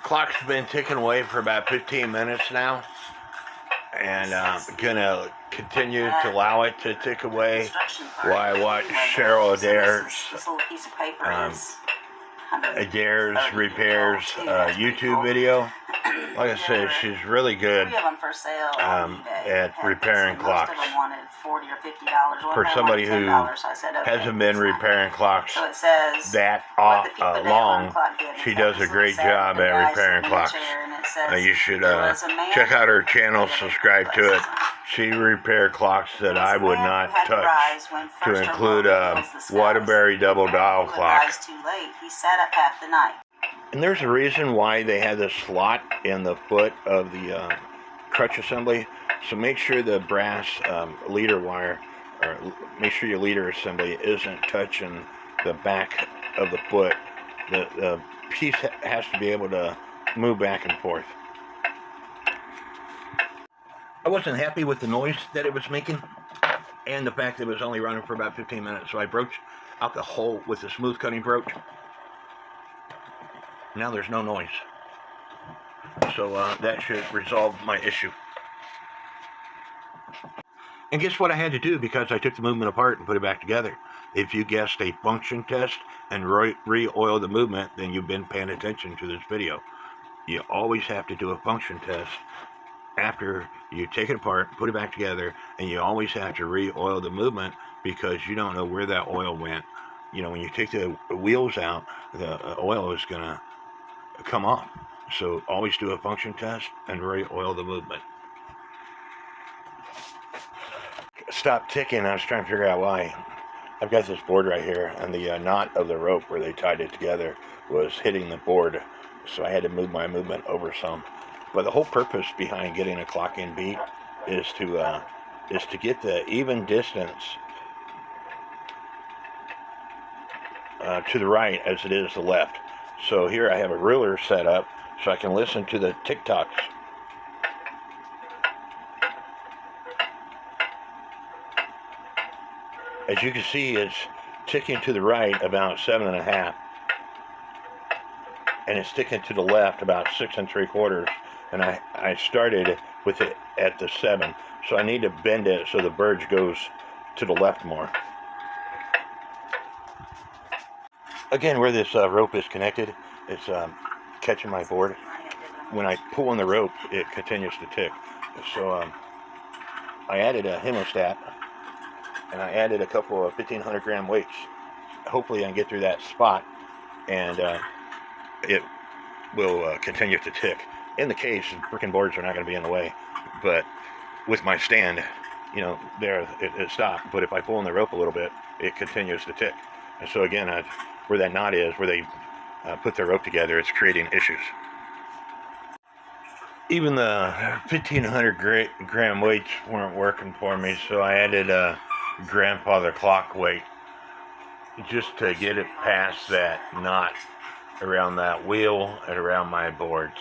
clock's been ticking away for about 15 minutes now, and I'm gonna continue to allow it to tick away while I watch Cheryl Adair's repairs YouTube video. Like I said, she's really good at repairing clocks. For somebody who hasn't been repairing clocks that long, she does a great job at repairing clocks. You should check out her channel, subscribe to it. She repaired clocks that I would not touch, to include a Waterbury double dial clock. And there's a reason why they have this slot in the foot of the crutch assembly. So make sure the brass leader wire, or make sure your leader assembly isn't touching the back of the foot. The piece has to be able to move back and forth. I wasn't happy with the noise that it was making, and the fact that it was only running for about 15 minutes. So I broached out the hole with a smooth cutting broach. Now there's no noise. So that should resolve my issue. And guess what I had to do, because I took the movement apart and put it back together? If you guessed a function test and re-oil the movement, then you've been paying attention to this video. You always have to do a function test after you take it apart, put it back together, and you always have to re-oil the movement, because you don't know where that oil went. You know, when you take the wheels out, the oil is going to come off. So always do a function test and re-oil the movement. Stop ticking. I was trying to figure out why. I've got this board right here, and the knot of the rope where they tied it together was hitting the board, so I had to move my movement over some. But the whole purpose behind getting a clock in beat is to get the even distance to the right as it is the left. So here I have a ruler set up so I can listen to the tick-tocks. As you can see, it's ticking to the right about 7.5, and it's ticking to the left about 6 3/4. And I started with it at the 7, so I need to bend it so the verge goes to the left more. Again, where this rope is connected, it's catching my board. When I pull on the rope, it continues to tick. So I added a hemostat, and I added a couple of 1,500 gram weights. Hopefully I can get through that spot, and it will continue to tick. In the case, freaking boards are not going to be in the way, but with my stand, you know, there it stopped. But if I pull on the rope a little bit, it continues to tick. And so again, where that knot is, where they put their rope together, it's creating issues. Even the 1,500 gram weights weren't working for me, so I added a grandfather clock weight just to get it past that knot around that wheel and around my boards.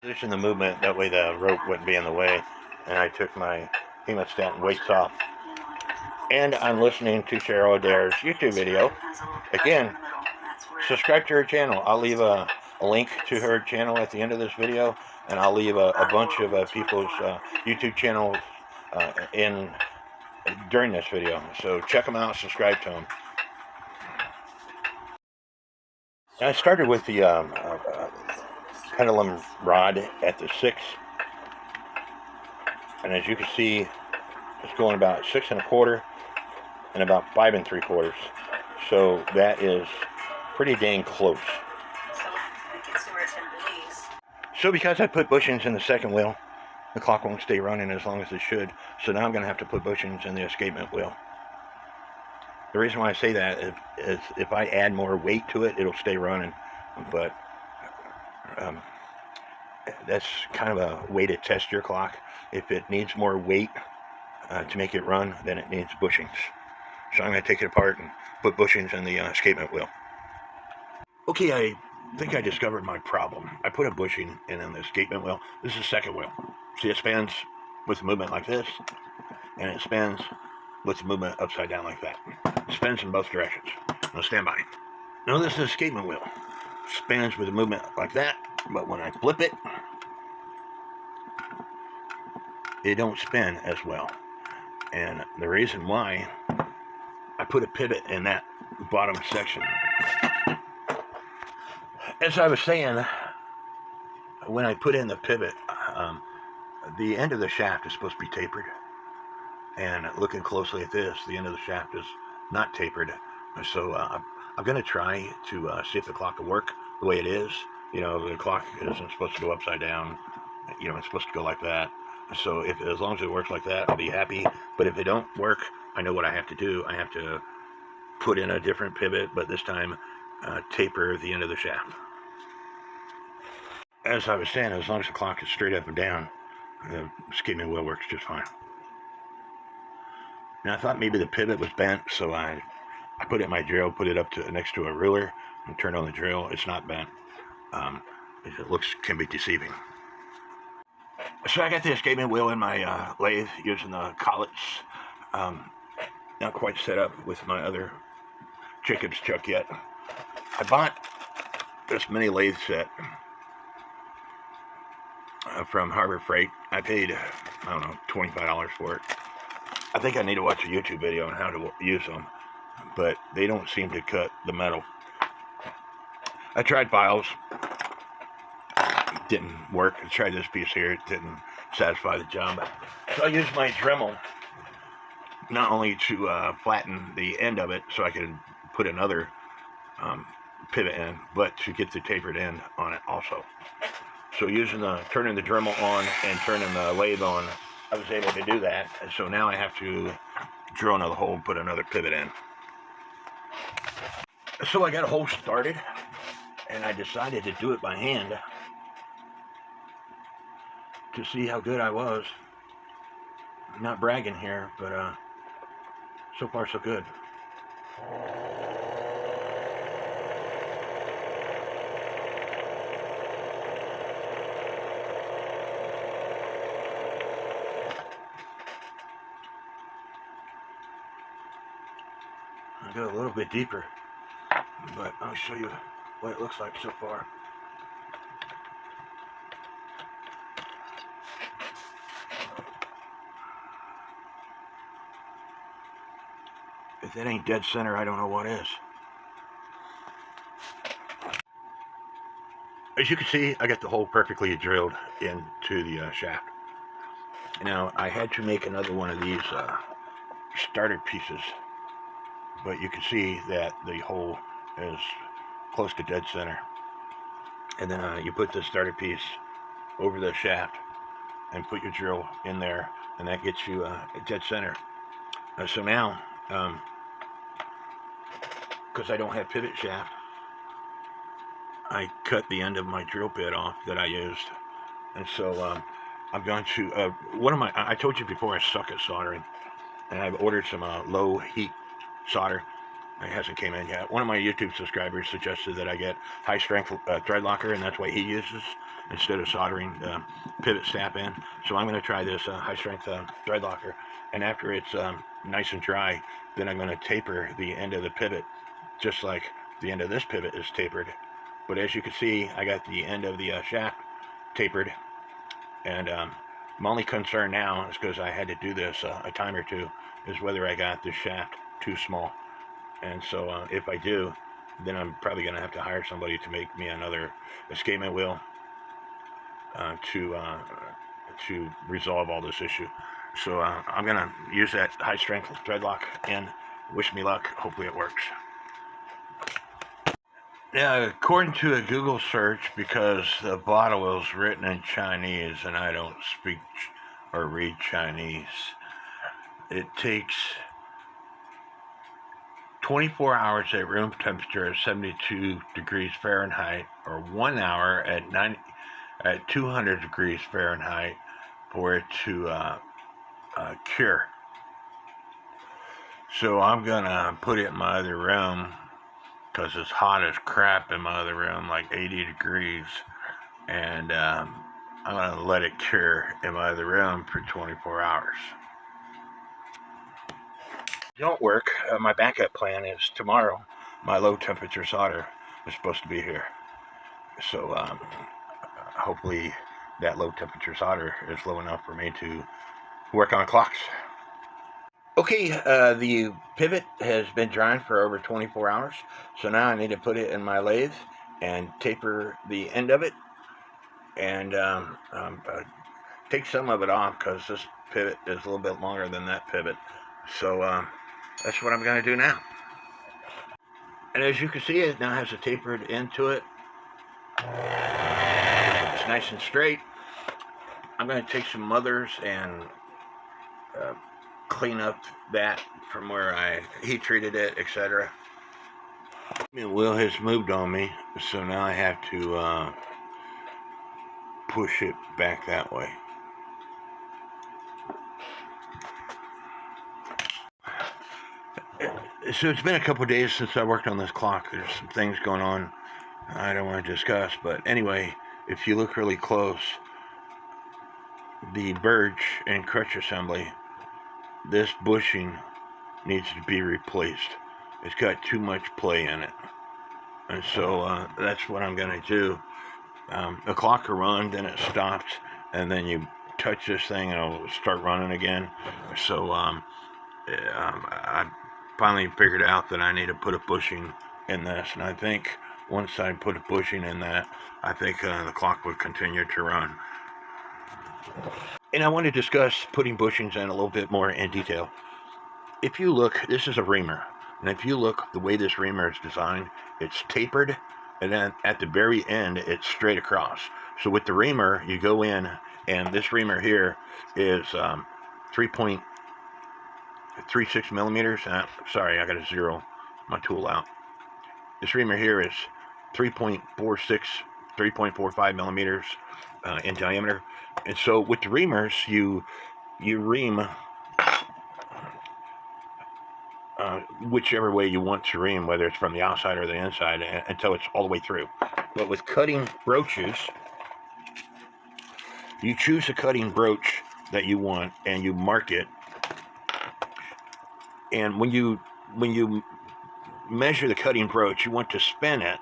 Position the movement, that way the rope wouldn't be in the way, and I took my hemostat and weights off. And I'm listening to Cheryl Adair's YouTube video. Again, subscribe to her channel. I'll leave a link to her channel at the end of this video, and I'll leave a bunch of people's YouTube channels during this video. So check them out, subscribe to them. And I started with the pendulum rod at the 6, and as you can see, it's going about 6 1/4 and about 5 3/4. So that is pretty dang close. So because I put bushings in the second wheel, the clock won't stay running as long as it should. So now I'm going to have to put bushings in the escapement wheel. The reason why I say that is if I add more weight to it, it'll stay running. But that's kind of a way to test your clock. If it needs more weight to make it run, then it needs bushings. So I'm going to take it apart and put bushings in the escapement wheel. Okay, I think I discovered my problem. I put a bushing in the escapement wheel. This is the second wheel. See, it spins with movement like this, and it spins with the movement upside down like that. It spins in both directions. Now stand by. Now this is the escapement wheel. spins with a movement like that, but when I flip it, it don't spin as well. And the reason why, I put a pivot in that bottom section. As I was saying, when I put in the pivot, the end of the shaft is supposed to be tapered. And looking closely at this, the end of the shaft is not tapered. So I'm going to try to see if the clock will work the way it is. You know, the clock isn't supposed to go upside down. You know, it's supposed to go like that. So as long as it works like that, I'll be happy. But if it don't work, I know what I have to do. I have to put in a different pivot, but this time taper the end of the shaft. As I was saying, as long as the clock is straight up and down, the skimming wheel works just fine. Now I thought maybe the pivot was bent, so I put it in my drill, put it up to next to a ruler, and turned on the drill. It's not bent. It can be deceiving. So I got the escapement wheel in my lathe using the collets. Not quite set up with my other Jacob's chuck yet. I bought this mini lathe set from Harbor Freight. I paid, I don't know, $25 for it. I think I need to watch a YouTube video on how to use them, but they don't seem to cut the metal. I tried files. It didn't work. I tried this piece here. It didn't satisfy the job. So I used my Dremel not only to flatten the end of it so I could put another pivot in, but to get the tapered end on it also. So turning the Dremel on and turning the lathe on, I was able to do that. So now I have to drill another hole and put another pivot in. So I got a hole started, and I decided to do it by hand to see how good I was. I'm not bragging here, but so far so good. I go a little bit deeper, but I'll show you what it looks like so far. If that ain't dead center, I don't know what is. As you can see, I got the hole perfectly drilled into the shaft. Now, I had to make another one of these starter pieces, but you can see that the hole is close to dead center. And then you put the starter piece over the shaft and put your drill in there, and that gets you dead center. So now, because I don't have pivot shaft, I cut the end of my drill bit off that I used. And so I'm going to, I told you before I suck at soldering, and I've ordered some low heat solder. It hasn't came in yet. One of my YouTube subscribers suggested that I get high strength thread locker, and that's what he uses instead of soldering the pivot snap in. So I'm going to try this high strength thread locker, and after it's nice and dry, then I'm going to taper the end of the pivot, just like the end of this pivot is tapered. But as you can see, I got the end of the shaft tapered, and my only concern now is, because I had to do this a time or two, is whether I got the shaft too small. And so if I do, then I'm probably going to have to hire somebody to make me another escapement wheel to resolve all this issue. So I'm going to use that high strength thread lock, and wish me luck. Hopefully it works. Now, according to a Google search, because the bottle is written in Chinese and I don't speak or read Chinese, it takes 24 hours at room temperature at 72 degrees Fahrenheit, or 1 hour at 200 degrees Fahrenheit for it to cure. So I'm gonna put it in my other room, because it's hot as crap in my other room, like 80 degrees, and I'm gonna let it cure in my other room for 24 hours. Don't work. My backup plan is tomorrow my low temperature solder is supposed to be here. So hopefully that low temperature solder is low enough for me to work on clocks. Okay, the pivot has been drying for over 24 hours, so now I need to put it in my lathe and taper the end of it, and take some of it off because this pivot is a little bit longer than that pivot. So that's what I'm going to do now. And as you can see, it now has a tapered end to it. It's nice and straight. I'm going to take some mothers and clean up that from where I heat treated it, etc. The wheel has moved on me, so now I have to push it back that way. So it's been a couple of days since I worked on this clock. There's some things going on I don't want to discuss, but anyway, if you look really close, the burge and crutch assembly, this bushing needs to be replaced. It's got too much play in it, and so that's what I'm going to do. The clock will run, then it stops, and then you touch this thing and it'll start running again. So I finally figured out that I need to put a bushing in this, and I think once I put a bushing in that, I think the clock would continue to run. And I want to discuss putting bushings in a little bit more in detail. If you look, this is a reamer, and if you look the way this reamer is designed, it's tapered, and then at the very end, it's straight across. So with the reamer, you go in, and this reamer here is 3.36 millimeters. Sorry, I got to zero my tool out. This reamer here is 3.46, 3.45 millimeters in diameter. And so with the reamers, you ream whichever way you want to ream, whether it's from the outside or the inside, until it's all the way through. But with cutting broaches, you choose a cutting broach that you want, and you mark it. And when you measure the cutting broach, you want to spin it,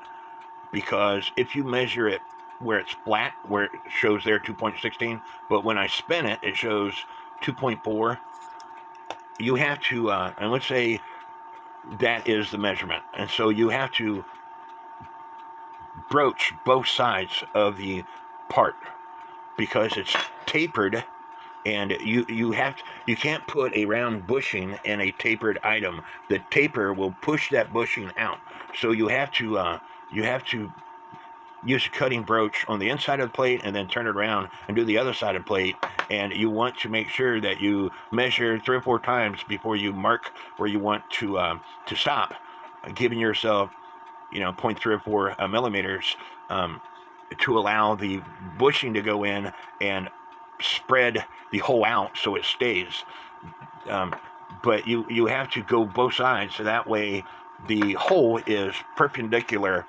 because if you measure it where it's flat, where it shows there 2.16, but when I spin it, it shows 2.4. You have to, and let's say that is the measurement, and so you have to broach both sides of the part because it's tapered, and you can't put a round bushing in a tapered item. The taper will push that bushing out, so you have to use a cutting broach on the inside of the plate and then turn it around and do the other side of the plate. And you want to make sure that you measure 3 or 4 times before you mark where you want to stop, giving yourself 0.3 or 4 millimeters to allow the bushing to go in and spread the hole out so it stays. But you have to go both sides, so that way the hole is perpendicular,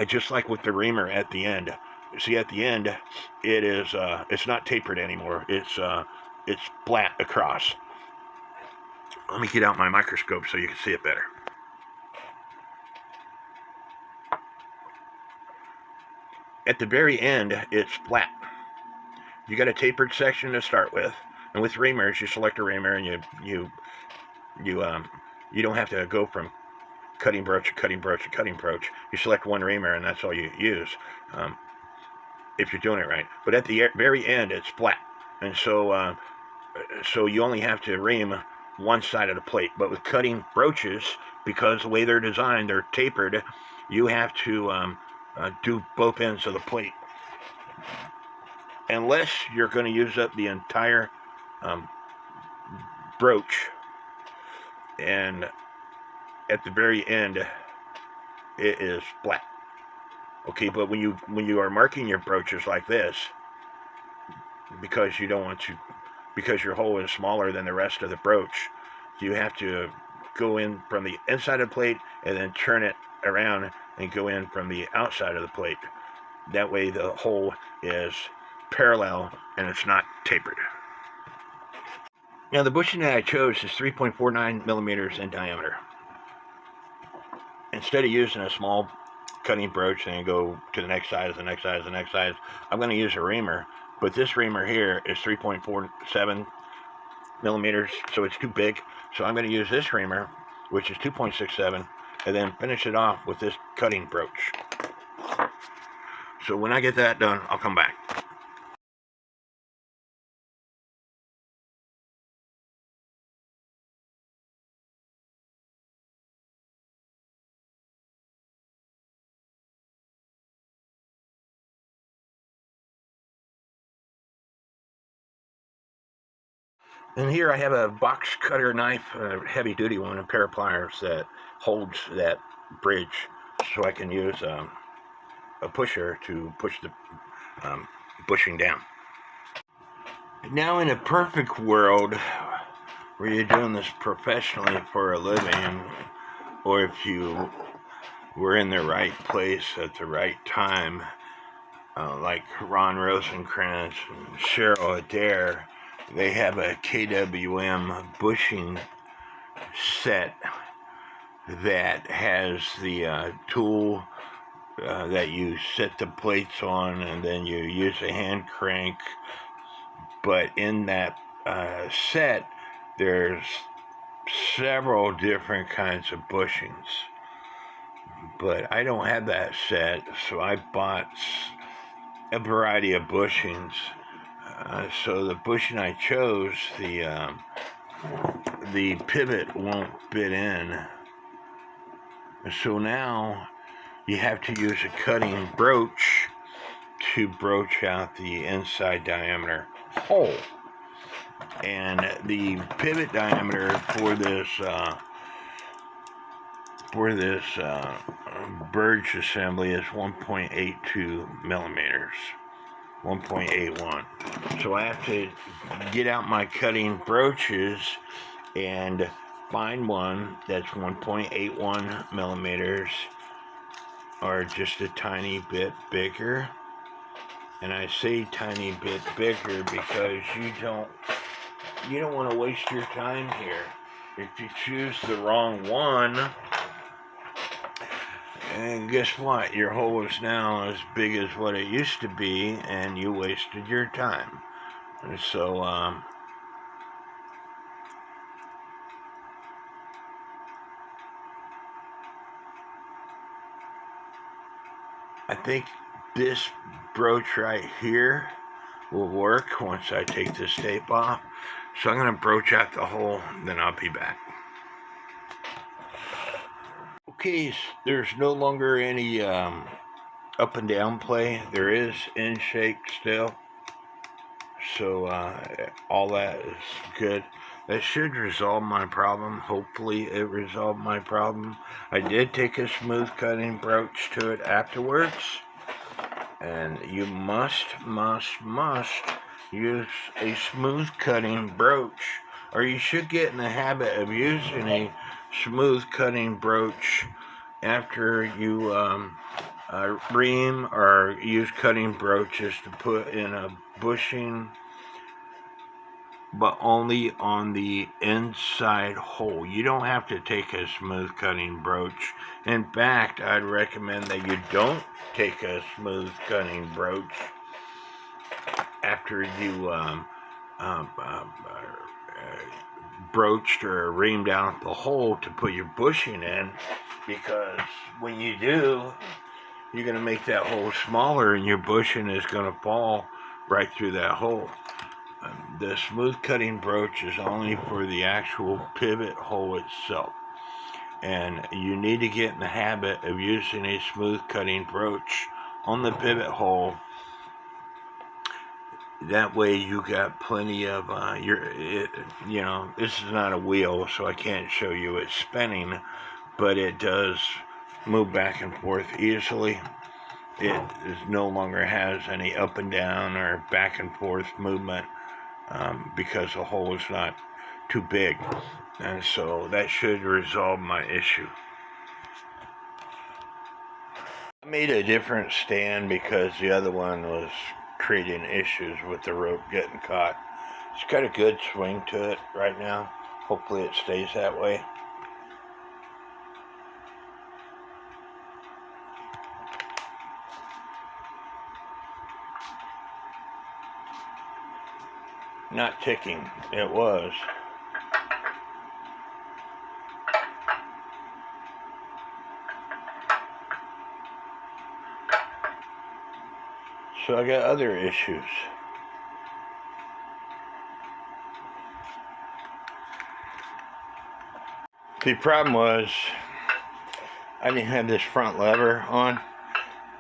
just like with the reamer at the end. See, at the end, it is it's not tapered anymore. It's flat across. Let me get out my microscope so you can see it better. At the very end, it's flat. You got a tapered section to start with, and with reamers, you select a reamer, and you don't have to go from cutting broach to cutting broach to cutting broach. You select one reamer, and that's all you use, if you're doing it right. But at the very end, it's flat, and so you only have to ream one side of the plate. But with cutting broaches, because the way they're designed, they're tapered, you have to do both ends of the plate. Unless you're going to use up the entire broach, and at the very end, it is flat. Okay, but when you are marking your broaches like this, because you don't want to, because your hole is smaller than the rest of the broach, you have to go in from the inside of the plate and then turn it around and go in from the outside of the plate. That way the hole is parallel and it's not tapered. Now the bushing that I chose is 3.49 millimeters in diameter. Instead of using a small cutting broach and then go to the next size, the next size, the next size, I'm going to use a reamer. But this reamer here is 3.47 millimeters, so it's too big. So I'm going to use this reamer, which is 2.67, and then finish it off with this cutting broach. So when I get that done, I'll come back. And here I have a box cutter knife, a heavy duty one, a pair of pliers that holds that bridge, so I can use a pusher to push the bushing down. Now, in a perfect world where you're doing this professionally for a living, or if you were in the right place at the right time, like Ron Rosenkrantz and Cheryl Adair, they have a KWM bushing set that has the tool that you set the plates on, and then you use a hand crank. But in that set, there's several different kinds of bushings. But I don't have that set, so I bought a variety of bushings. So the bushing I chose, the pivot won't fit in. So now you have to use a cutting broach to broach out the inside diameter hole. And the pivot diameter for this birch assembly is 1.82 millimeters. 1.81. So I have to get out my cutting broaches and find one that's 1.81 millimeters or just a tiny bit bigger. And I say tiny bit bigger because you don't want to waste your time here. If you choose the wrong one, and guess what? Your hole is now as big as what it used to be, and you wasted your time. And so, I think this broach right here will work once I take this tape off. So I'm going to broach out the hole, then I'll be back. Okay, there's no longer any up and down play. There is in shake still. So all that is good. That should resolve my problem. Hopefully it resolved my problem. I did take a smooth cutting broach to it afterwards. And you must use a smooth cutting broach, or you should get in the habit of using a smooth cutting broach after you ream or use cutting broaches to put in a bushing, but only on the inside hole. You don't have to take a smooth cutting broach. In fact, I'd recommend that you don't take a smooth cutting broach after you broached or reamed out the hole to put your bushing in, because when you do, you're going to make that hole smaller and your bushing is going to fall right through that hole. The smooth cutting broach is only for the actual pivot hole itself, and you need to get in the habit of using a smooth cutting broach on the pivot hole. That way you got plenty of this is not a wheel, so I can't show you it spinning, but it does move back and forth easily. It no longer has any up and down or back and forth movement because the hole is not too big, and so that should resolve my issue. I made a different stand because the other one was creating issues with the rope getting caught. It's got a good swing to it right now. Hopefully it stays that way. not ticking. It was. So I got other issues. The problem was I didn't have this front lever on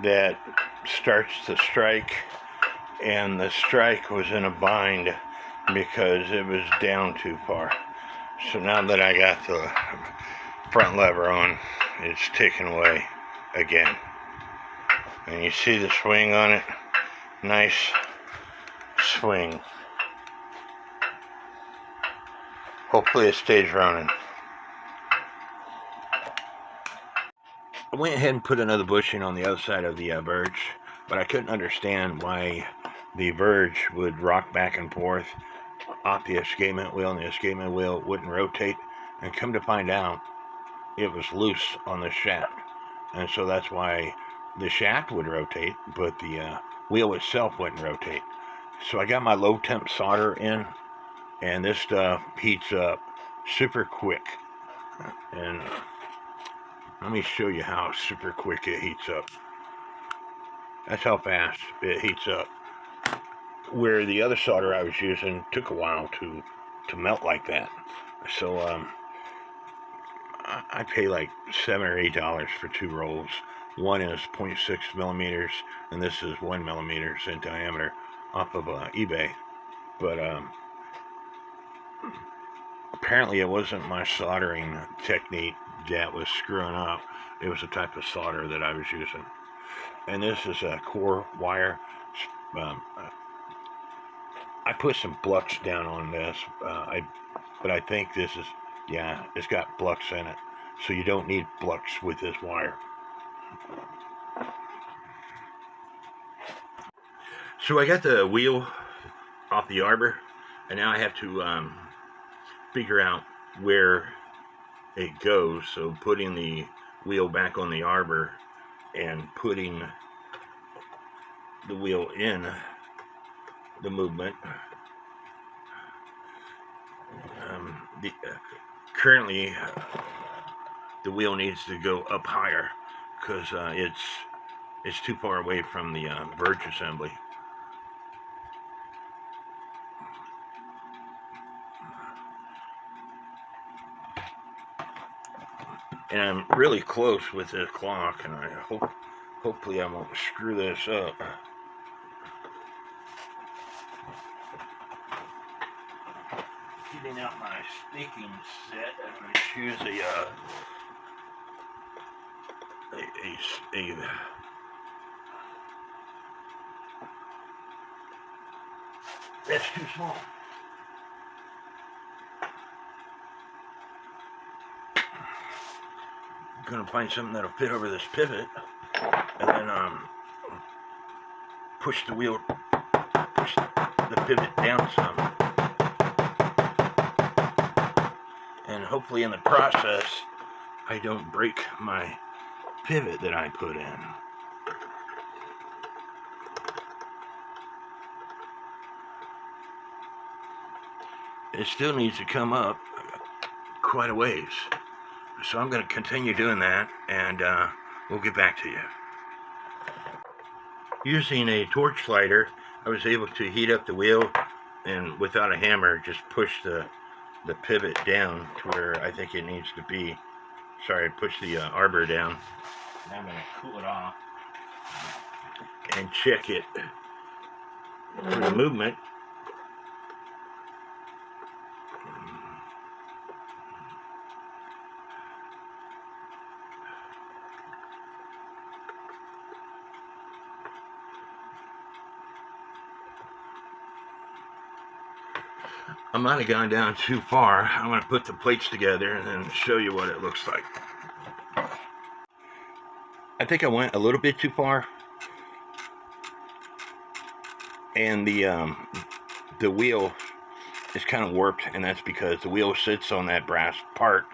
that starts the strike, and the strike was in a bind because it was down too far. So now that I got the front lever on, it's ticking away again. And you see the swing on it? Nice swing. Hopefully it stays running. I went ahead and put another bushing on the other side of the verge, but I couldn't understand why the verge would rock back and forth off the escapement wheel, and the escapement wheel wouldn't rotate. And come to find out, it was loose on the shaft, and so that's why the shaft would rotate, but the wheel itself wouldn't rotate. So I got my low temp solder in, and this stuff heats up super quick. And let me show you how super quick it heats up. That's how fast it heats up. Where the other solder I was using took a while to melt like that. So I pay like $7 or $8 for 2 rolls. One is 0.6 millimeters, and this is 1 millimeter in diameter off of eBay. But apparently it wasn't my soldering technique that was screwing up. It was a type of solder that I was using. And this is a core wire. I put some blux down on this, but I think this is, yeah, it's got blux in it. So you don't need blux with this wire. So I got the wheel off the arbor, and now I have to figure out where it goes. So putting the wheel back on the arbor and putting the wheel in the movement. Currently the wheel needs to go up higher because it's too far away from the verge assembly. And I'm really close with this clock, and I hopefully I won't screw this up. Getting out my staking set, I'm going to choose that's too small. I'm going to find something that'll fit over this pivot, and then push the pivot down some. And hopefully in the process, I don't break my pivot that I put in. It still needs to come up quite a ways. So I'm going to continue doing that, and we'll get back to you. Using a torch lighter, I was able to heat up the wheel, and without a hammer, just push the pivot down to where I think it needs to be. Sorry, push the arbor down. Now I'm going to cool it off and check it for the movement. I might have gone down too far. I'm going to put the plates together and then show you what it looks like. I think I went a little bit too far, and the wheel is kind of warped, and that's because the wheel sits on that brass part,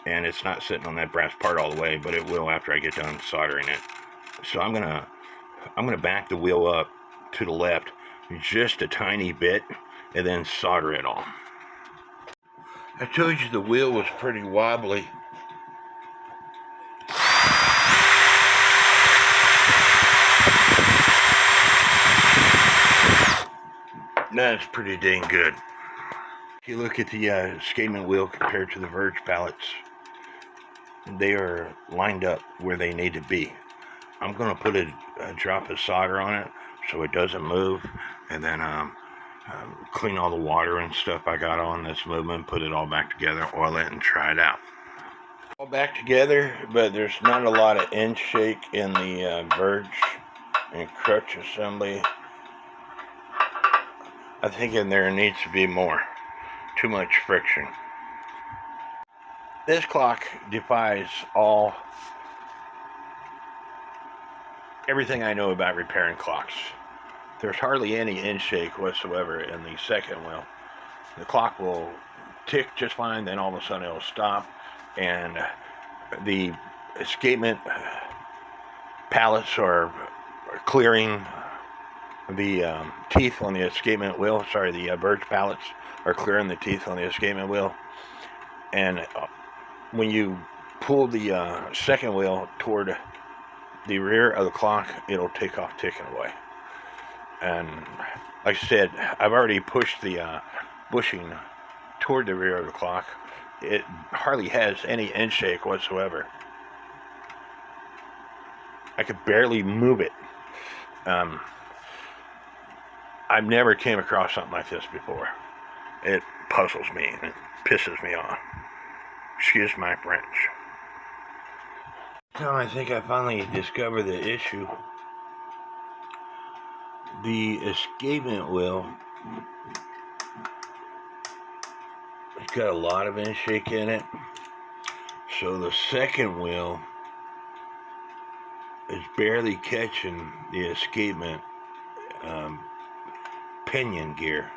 and it's not sitting on that brass part all the way, but it will after I get done soldering it. So I'm gonna back the wheel up to the left just a tiny bit, and then solder it on. I told you the wheel was pretty wobbly. That's pretty dang good. If you look at the escapement wheel compared to the verge pallets, they are lined up where they need to be. I'm going to put a drop of solder on it so it doesn't move, and then clean all the water and stuff I got on this movement, put it all back together, oil it, and try it out. All back together, but there's not a lot of end shake in the verge and crutch assembly. I think there needs to be more. Too much friction. This clock defies everything I know about repairing clocks. There's hardly any end shake whatsoever in the second wheel. The clock will tick just fine, then all of a sudden it'll stop, and the escapement pallets are clearing the teeth on the escapement wheel. Sorry, the verge pallets are clearing the teeth on the escapement wheel, and when you pull the second wheel toward the rear of the clock, it'll take off ticking away. And like I said, I've already pushed the bushing toward the rear of the clock. It hardly has any end shake whatsoever. I could barely move it. I've never came across something like this before. It puzzles me and it pisses me off. Excuse my French. Now I think I finally discovered the issue. The escapement wheel, it's got a lot of end shake in it. So the second wheel is barely catching the escapement pinion gear.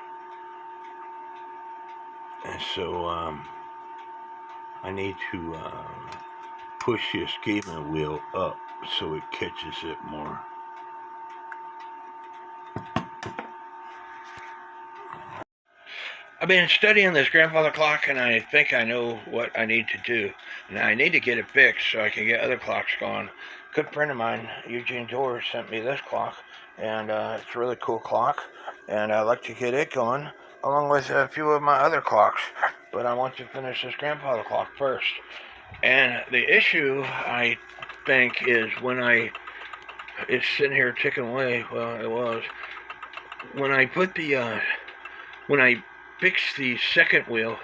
And so I need to push the escapement wheel up so it catches it more. I've been studying this grandfather clock, and I think I know what I need to do. And I need to get it fixed so I can get other clocks going. A good friend of mine, Eugene George, sent me this clock, and it's a really cool clock, and I'd like to get it going along with a few of my other clocks. But I want to finish this grandfather clock first. And the issue, I think, is it's sitting here ticking away. Well, it was. When I put when I fix the second wheel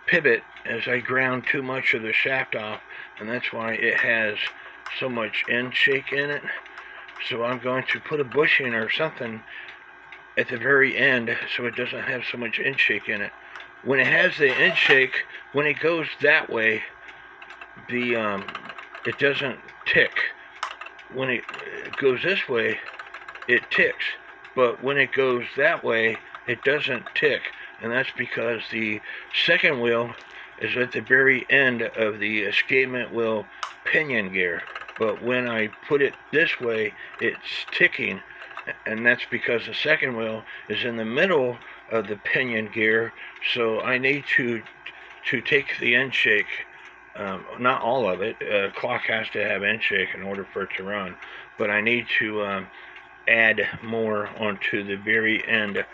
pivot, as I ground too much of the shaft off, and that's why it has so much end shake in it. So I'm going to put a bushing or something at the very end so it doesn't have so much end shake in it. When it has the end shake, when it goes that way, it doesn't tick. When it goes this way, it ticks. But when it goes that way, it doesn't tick. And that's because the second wheel is at the very end of the escapement wheel pinion gear. But when I put it this way, it's ticking. And that's because the second wheel is in the middle of the pinion gear. So I need to take the end shake. Not all of it. Clock has to have end shake in order for it to run. But I need to add more onto the very end.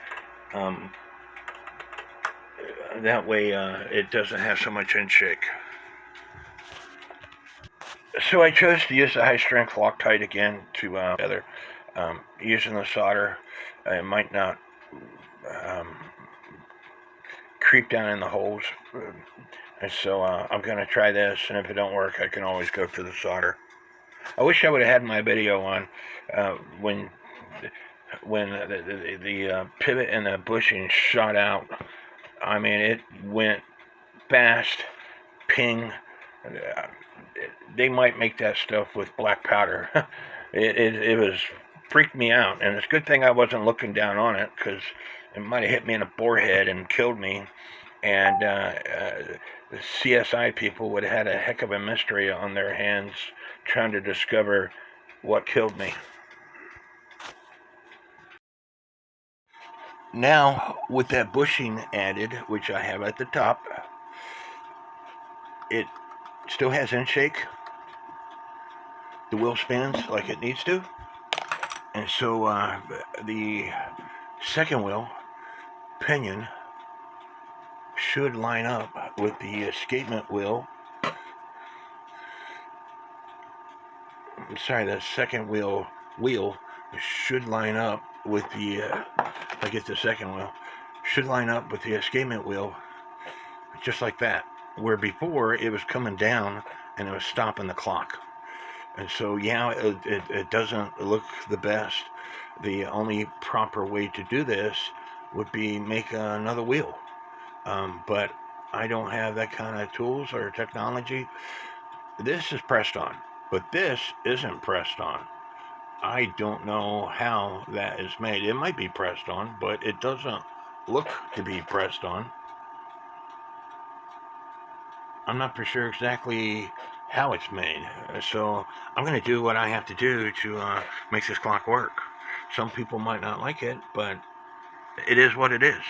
That way it doesn't have so much end shake. So I chose to use the high strength Loctite again to together. Using the solder, it might not creep down in the holes. And so I'm going to try this, and if it don't work, I can always go to the solder. I wish I would have had my video on when the pivot and the bushing shot out. I mean, it went fast, ping. They might make that stuff with black powder. It was freaked me out, and it's a good thing I wasn't looking down on it, because it might have hit me in the forehead and killed me. And the CSI people would have had a heck of a mystery on their hands trying to discover what killed me. Now, with that bushing added, which I have at the top, it still has end shake. The wheel spins like it needs to. And so the second wheel, pinion, should line up with the escapement wheel. The second wheel should line up with the, I get the second wheel, should line up with the escapement wheel, just like that. Where before it was coming down and it was stopping the clock. And so, yeah, it doesn't look the best. The only proper way to do this would be make another wheel. But I don't have that kind of tools or technology. This is pressed on, but this isn't pressed on. I don't know how that is made. It might be pressed on, but it doesn't look to be pressed on. I'm not for sure exactly how it's made. So I'm going to do what I have to do to make this clock work. Some people might not like it, but it is what it is.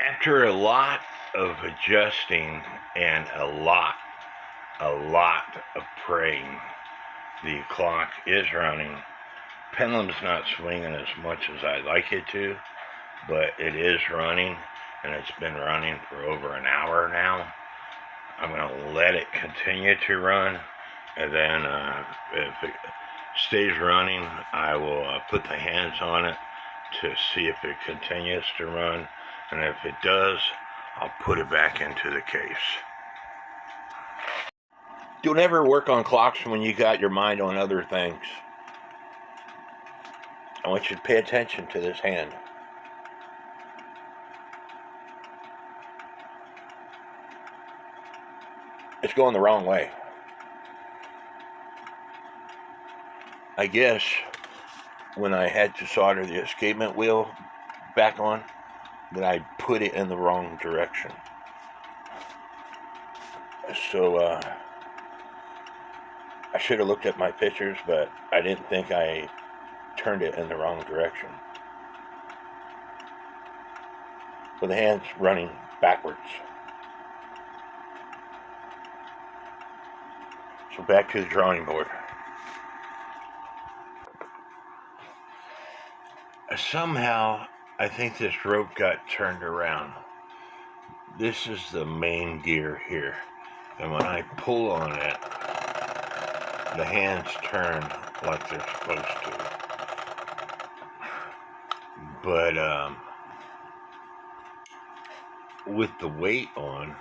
After a lot of adjusting and a lot of praying, the clock is running. Pendulum's not swinging as much as I'd like it to, but it is running, and it's been running for over an hour now. I'm going to let it continue to run, and then if it stays running, I will put the hands on it to see if it continues to run, and if it does, I'll put it back into the case. Don't ever work on clocks when you got your mind on other things. I want you to pay attention to this hand. It's going the wrong way. I guess when I had to solder the escapement wheel back on, that I put it in the wrong direction. So I should have looked at my pictures, but I didn't think I turned it in the wrong direction. With the hands running backwards. So back to the drawing board. Somehow, I think this rope got turned around. This is the main gear here. And when I pull on it, the hands turn like they're supposed to. But with the weight on,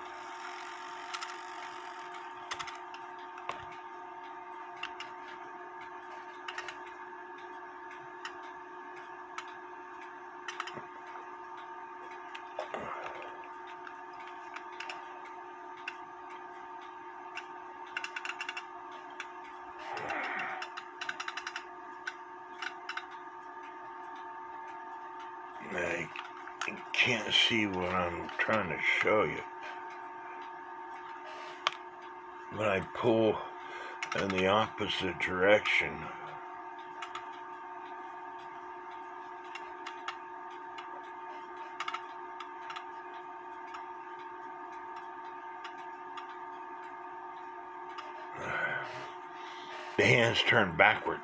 I can't see what I'm trying to show you. When I pull in the opposite direction, the hands turn backwards.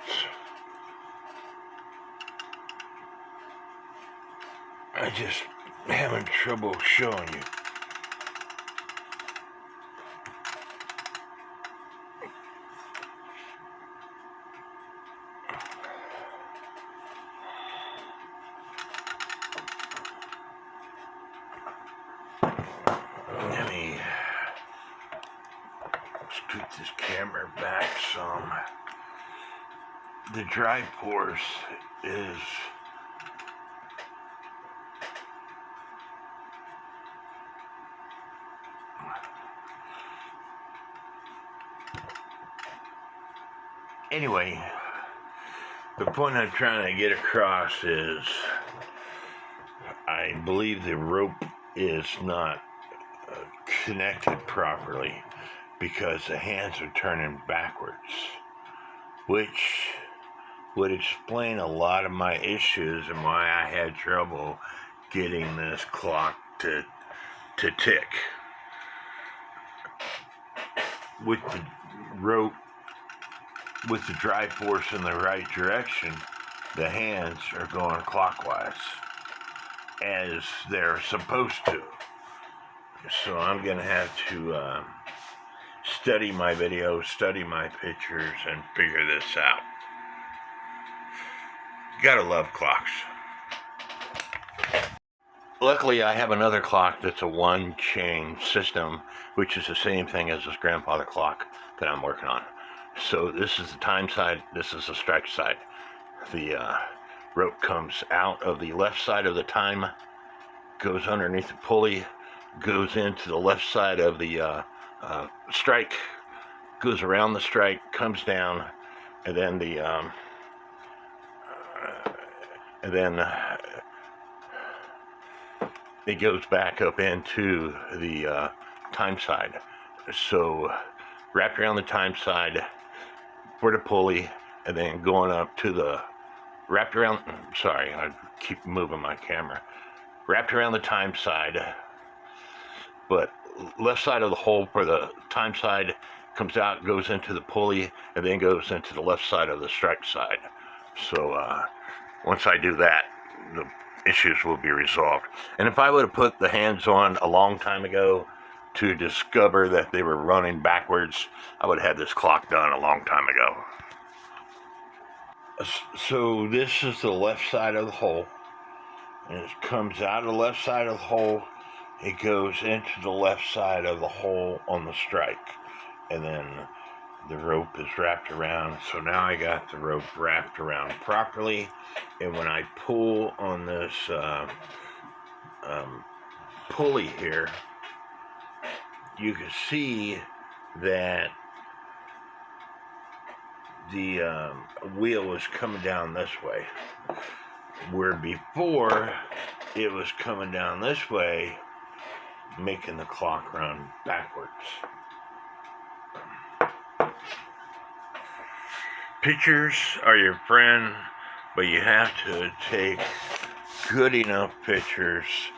I just having trouble showing you. Let me scoot this camera back some. The drive force is anyway, the point I'm trying to get across is I believe the rope is not connected properly because the hands are turning backwards, which would explain a lot of my issues and why I had trouble getting this clock to tick. With the rope, with the drive force in the right direction, the hands are going clockwise as they're supposed to. So I'm going to have to study my videos, study my pictures, and figure this out. Gotta love clocks. Luckily, I have another clock that's a one-chain system, which is the same thing as this grandfather clock that I'm working on. So this is the time side, this is the strike side. The rope comes out of the left side of the time, goes underneath the pulley, goes into the left side of the strike, goes around the strike, comes down, and then it goes back up into the time side. So wrapped around the time side for the pulley, and then going up to the wrapped around. Sorry, I keep moving my camera. Wrapped around the time side, but left side of the hole for the time side comes out, goes into the pulley, and then goes into the left side of the strike side. So once I do that, the issues will be resolved. And if I would have put the hands on a long time ago to discover that they were running backwards, I would have had this clock done a long time ago. So this is the left side of the hole, and it comes out of the left side of the hole, it goes into the left side of the hole on the strike, and then the rope is wrapped around. So now I got the rope wrapped around properly, and when I pull on this pulley here, you can see that the wheel was coming down this way, where before it was coming down this way, making the clock run backwards. Pictures are your friend, but you have to take good enough pictures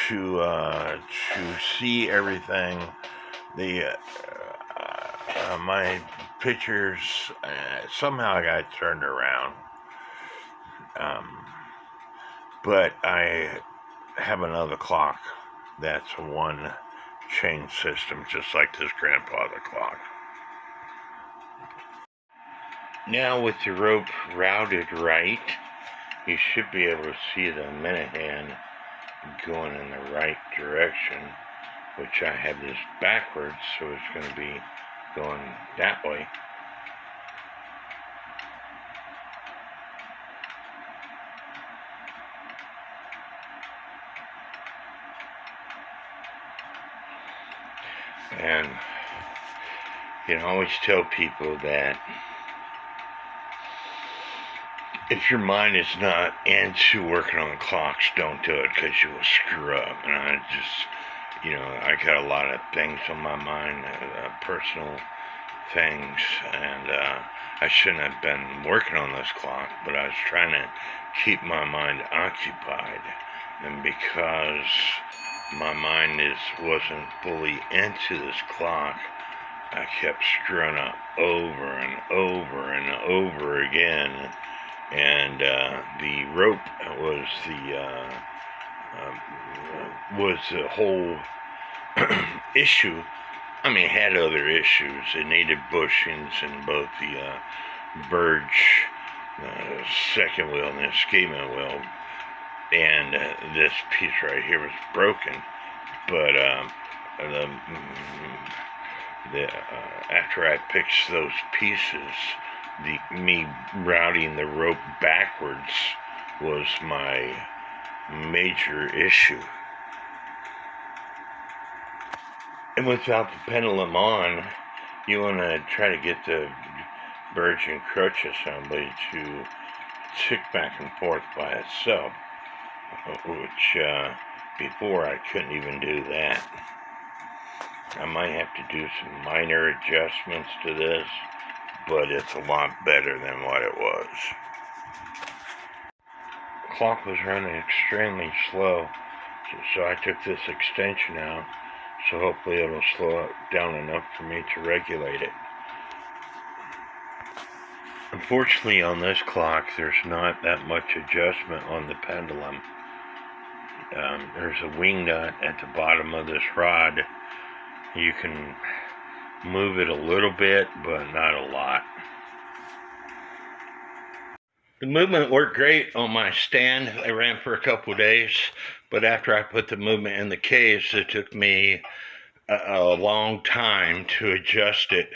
to see everything. My pictures somehow got turned around, but I have another clock that's a one chain system, just like this grandfather clock. Now with the rope routed right, you should be able to see the minute hand going in the right direction, which I have this backwards, so it's going to be going that way. And I always tell people that if your mind is not into working on clocks, don't do it, because you will screw up. And I just, I got a lot of things on my mind, personal things, and I shouldn't have been working on this clock, but I was trying to keep my mind occupied. And because my mind wasn't fully into this clock, I kept screwing up over and over and over again. And the rope was the whole issue. I mean, it had other issues. It needed bushings in both the verge, second wheel, and the escapement wheel. And this piece right here was broken. But after I fixed those pieces, me routing the rope backwards was my major issue. And without the pendulum on, you want to try to get the verge and crutch assembly to tick back and forth by itself, which before I couldn't even do that. I might have to do some minor adjustments to this, but it's a lot better than what it was. The clock was running extremely slow, so I took this extension out, so hopefully it'll slow it down enough for me to regulate it. Unfortunately, on this clock, there's not that much adjustment on the pendulum. There's a wing nut at the bottom of this rod. You can move it a little bit, but not a lot. The movement worked great on my stand. I ran for a couple of days, but after I put the movement in the case, it took me a long time to adjust it.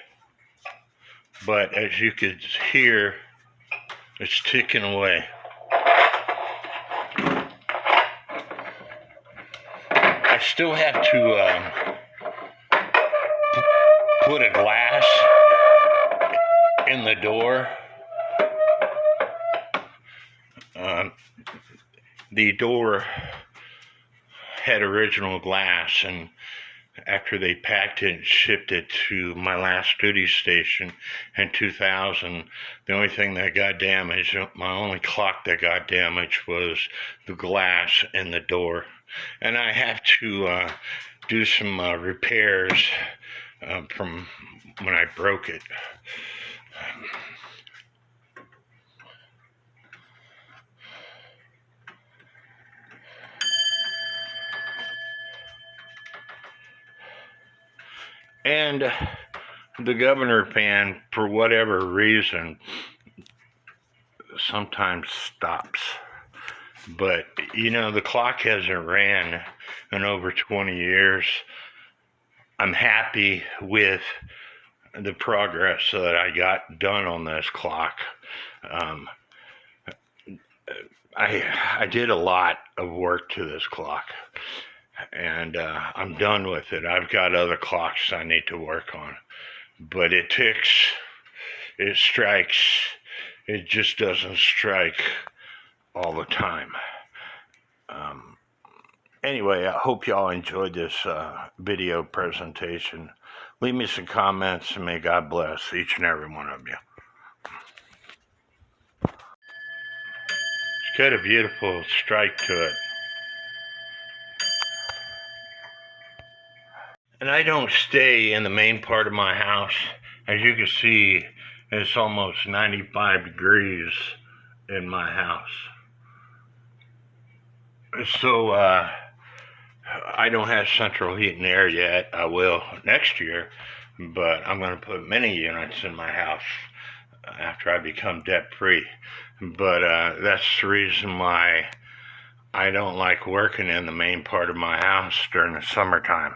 But as you could hear, it's ticking away. I still have to put a glass in the door. The door had original glass, and after they packed it and shipped it to my last duty station in 2000, the only thing that got damaged, my only clock that got damaged, was the glass in the door. And I have to do some repairs from when I broke it. And the governor fan, for whatever reason, sometimes stops. But, you know, the clock hasn't ran in over 20 years. I'm happy with the progress that I got done on this clock. I did a lot of work to this clock, and I'm done with it. I've got other clocks I need to work on, but it ticks, it strikes, it just doesn't strike all the time. Anyway, I hope y'all enjoyed this video presentation. Leave me some comments, and may God bless each and every one of you. It's got a beautiful strike to it. And I don't stay in the main part of my house. As you can see, it's almost 95 degrees in my house. So I don't have central heat and air yet. I will next year, but I'm going to put many units in my house after I become debt free. But that's the reason why I don't like working in the main part of my house during the summertime.